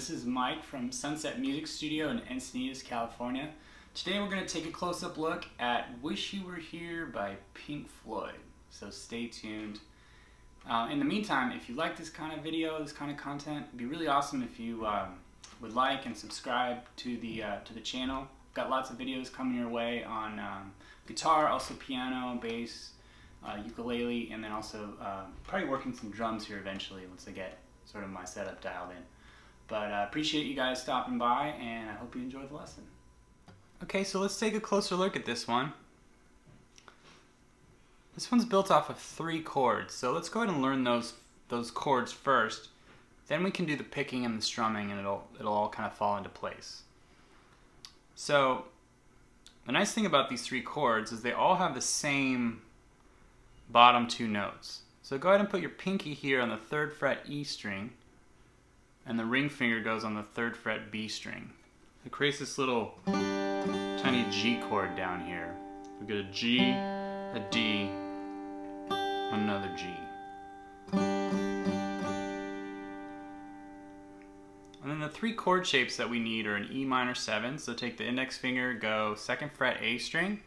This is Mike from Sunset Music Studio in Encinitas, California. Today we're going to take a close-up look at Wish You Were Here by Pink Floyd, so stay tuned. In the meantime, if you like this kind of video, this kind of content, it'd be really awesome if you would like and subscribe to the channel. We've got lots of videos coming your way on guitar, also piano, bass, ukulele, and then also probably working some drums here eventually once I get sort of my setup dialed in. But I appreciate you guys stopping by, and I hope you enjoy the lesson. Okay, so let's take a closer look at this one. This one's built off of 3 chords, so let's go ahead and learn those chords first. Then we can do the picking and the strumming, and it'll all kind of fall into place. So the nice thing about these 3 chords is they all have the same bottom 2 notes. So go ahead and put your pinky here on the 3rd fret E string, and the ring finger goes on the 3rd fret B string. It creates this little tiny G chord down here. We get a G, a D, another G. And then the 3 chord shapes that we need are an E minor 7, so take the index finger, go 2nd fret A string,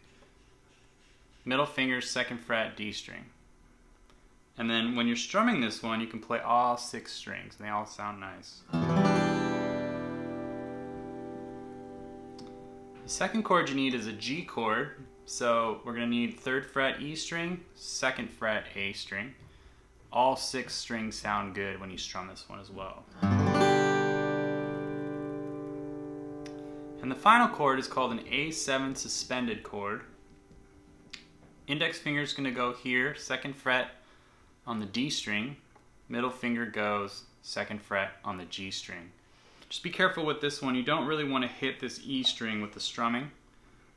middle finger 2nd fret D string. And then when you're strumming this one, you can play all 6 strings, and they all sound nice. The second chord you need is a G chord, so we're going to need 3rd fret E string, 2nd fret A string. All 6 strings sound good when you strum this one as well. And the final chord is called an A7 suspended chord. Index finger is going to go here, 2nd fret on the D string, middle finger goes 2nd fret on the G string. Just be careful with this one, you don't really want to hit this E string with the strumming.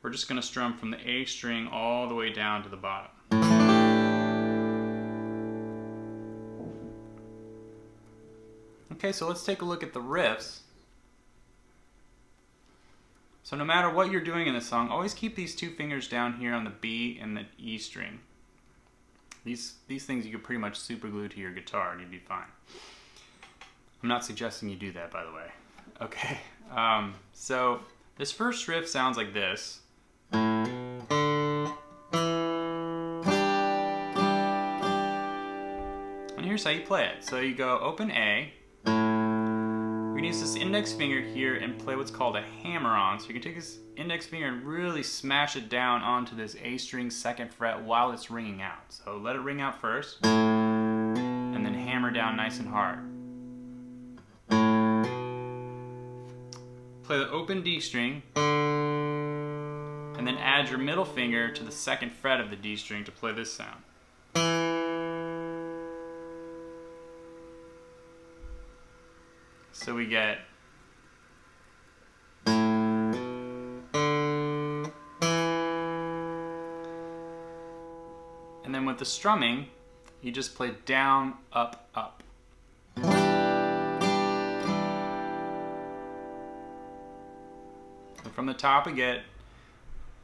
We're just going to strum from the A string all the way down to the bottom. Okay, so let's take a look at the riffs. So no matter what you're doing in the song, always keep these 2 fingers down here on the B and the E string. These things you could pretty much super glue to your guitar and you'd be fine. I'm not suggesting you do that, by the way. Okay, so this first riff sounds like this. And here's how you play it. So you go open A. We're going to use this index finger here and play what's called a hammer-on. So you can take this index finger and really smash it down onto this A string 2nd fret while it's ringing out. So let it ring out first, and then hammer down nice and hard. Play the open D string, and then add your middle finger to the 2nd fret of the D string to play this sound. So we get and then with the strumming, you just play down, up, up. So from the top we get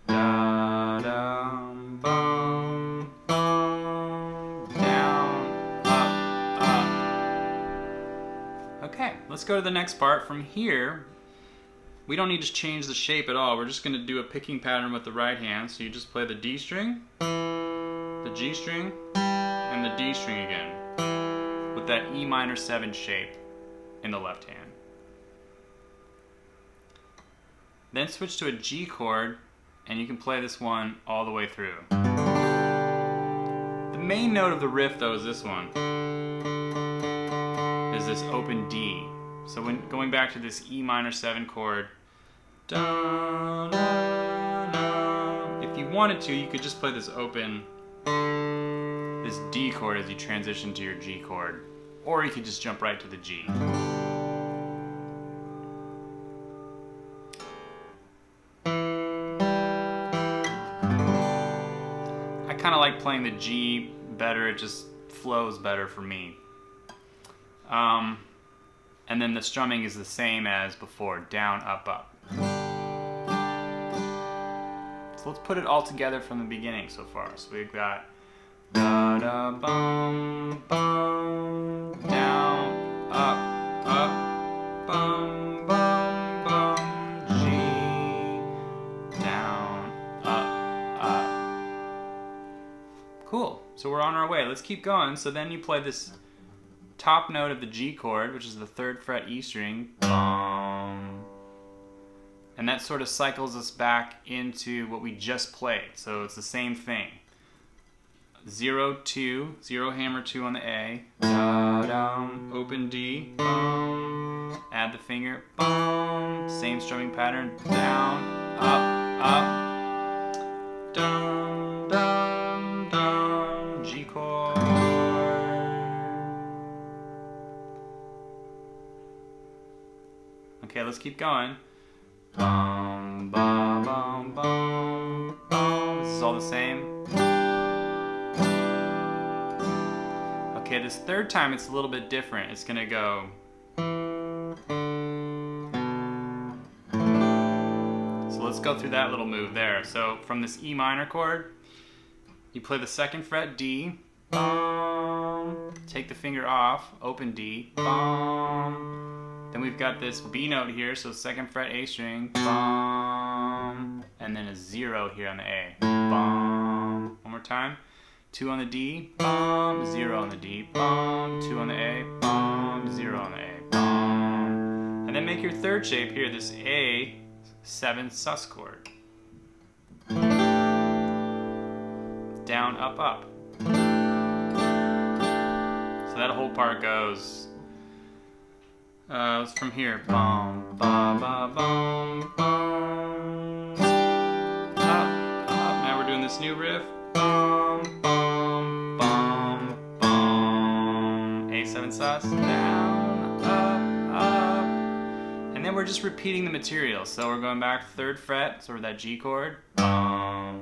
da, da, bum, bum, down, up, up. Okay, let's go to the next part. From here, we don't need to change the shape at all. We're just going to do a picking pattern with the right hand. So you just play the D string, the G string, and the D string again, with that E minor 7 shape in the left hand. Then switch to a G chord, and you can play this one all the way through. The main note of the riff, though, is this one. Is this open D. So when going back to this E minor 7 chord, da, da, da, if you wanted to, you could just play this open, this D chord as you transition to your G chord, or you could just jump right to the G. I kind of like playing the G better, it just flows better for me. And then the strumming is the same as before, down, up, up. So let's put it all together from the beginning so far. So we've got da da bum bum, down, up, up, bum, bum, bum, G, down, up. Cool, so we're on our way. Let's keep going. So then you play this top note of the G chord, which is the 3rd fret E string, bum. And that sort of cycles us back into what we just played. So it's the same thing. 0, 2, 0 hammer 2 on the A, da, dum, open D, bum, add the finger, bum, same strumming pattern, down, up, dum, dum, dum, G chord. Okay, let's keep going. Bum, bum, bum, bum, bum. This is all the same. Okay, this 3rd time it's a little bit different. It's gonna go. So let's go through that little move there. So from this E minor chord, you play the 2nd fret D, bum, take the finger off, open D, bum. Then we've got this B note here, so 2nd fret A string, bum, and then a 0 here on the A, bum. One more time. 2 on the D, bum, 0 on the D, bum, 2 on the A, bum, 0 on the A, bum. And then make your 3rd shape here, this A 7 sus chord. Down, up. So that whole part goes from here, bum, ba, ba, bum, bum, up. Now we're doing this new riff. Bum, bum, bum, bum. A7 sus, down, up. And then we're just repeating the material. So we're going back 3rd fret, so we're that G chord. Bum,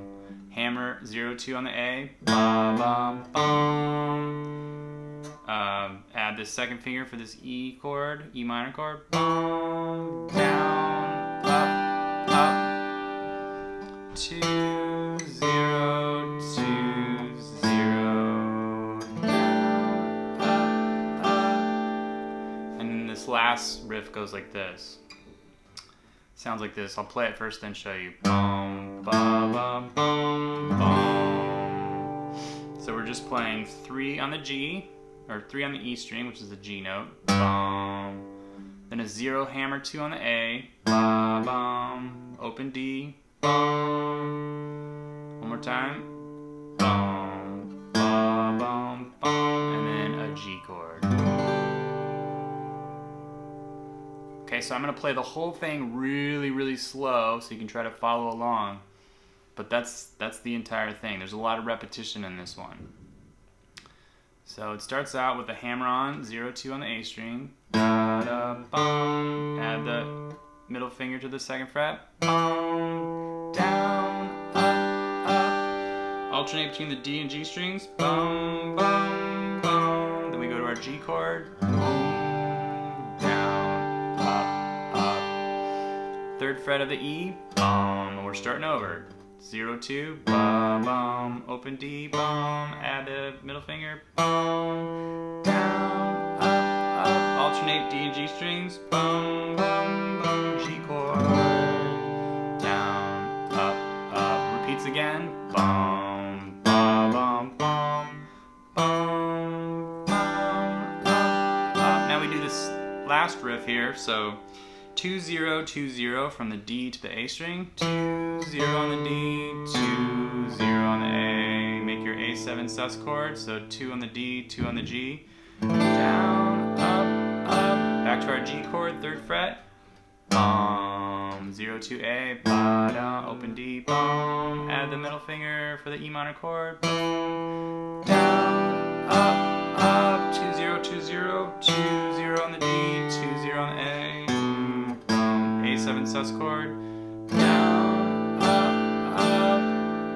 hammer 0, 2 on the A. Ba, bum, bum. Add this 2nd finger for this E chord, E minor chord. Bum, down, up. 2, 0, 2, 0, down, up. And then this last riff goes like this. Sounds like this. I'll play it first, then show you. Bum, ba, ba, bum, bum. So we're just playing 3 on the G, or 3 on the E string, which is the G note. Bum. Then a 0 hammer 2 on the A. Ba, bum. Open D. Bum. One more time. Bum, ba, bum, bum, and then a G chord. Okay, so I'm going to play the whole thing really, really slow so you can try to follow along. But that's the entire thing. There's a lot of repetition in this one. So it starts out with a hammer on, 0, 2 on the A string. Da, da, bum. Add the middle finger to the 2nd fret. Bum, down, up. Alternate between the D and G strings. Bum, bum, bum. Then we go to our G chord. Boom, down, up. 3rd fret of the E. Bum, and we're starting over. 0, 2, bum, bum, open D, bum, add the middle finger, bum, down, up. Alternate D and G strings, bum, bum, bum, G chord, down, up. Repeats again, bum, ba, bum, bum, bum, bum, up. Now we do this last riff here, so 2, 0, 2, 0 from the D to the A string, 2, 0 on the D, 2, 0 on the A. Make your A7 sus chord, so 2 on the D, 2 on the G, down, up. Back to our G chord, 3rd fret, bum, 0, 2 A, ba, da, open D, bum, add the middle finger for the E minor chord, bum, down, up, 2, 0, 2, 0, 2, 0 on the D, 2, 0 on the A. A7 sus chord, down, up,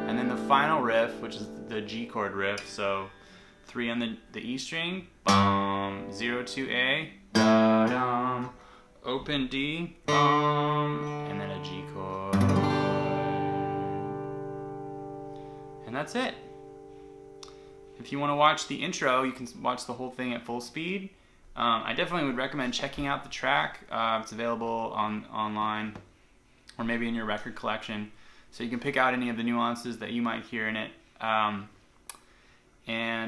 and then the final riff, which is the G chord riff, so 3 on the E string, bum, 0, 2 A, da, dum, open D, bum, and then a G chord, and that's it. If you want to watch the intro, you can watch the whole thing at full speed, I definitely would recommend checking out the track. It's available online or maybe in your record collection, so you can pick out any of the nuances that you might hear in it. And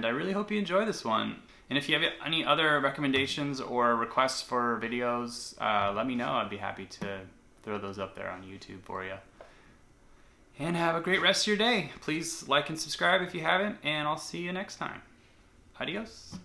I really hope you enjoy this one. And if you have any other recommendations or requests for videos, let me know. I'd be happy to throw those up there on YouTube for you. And have a great rest of your day. Please like and subscribe if you haven't, and I'll see you next time. Adios.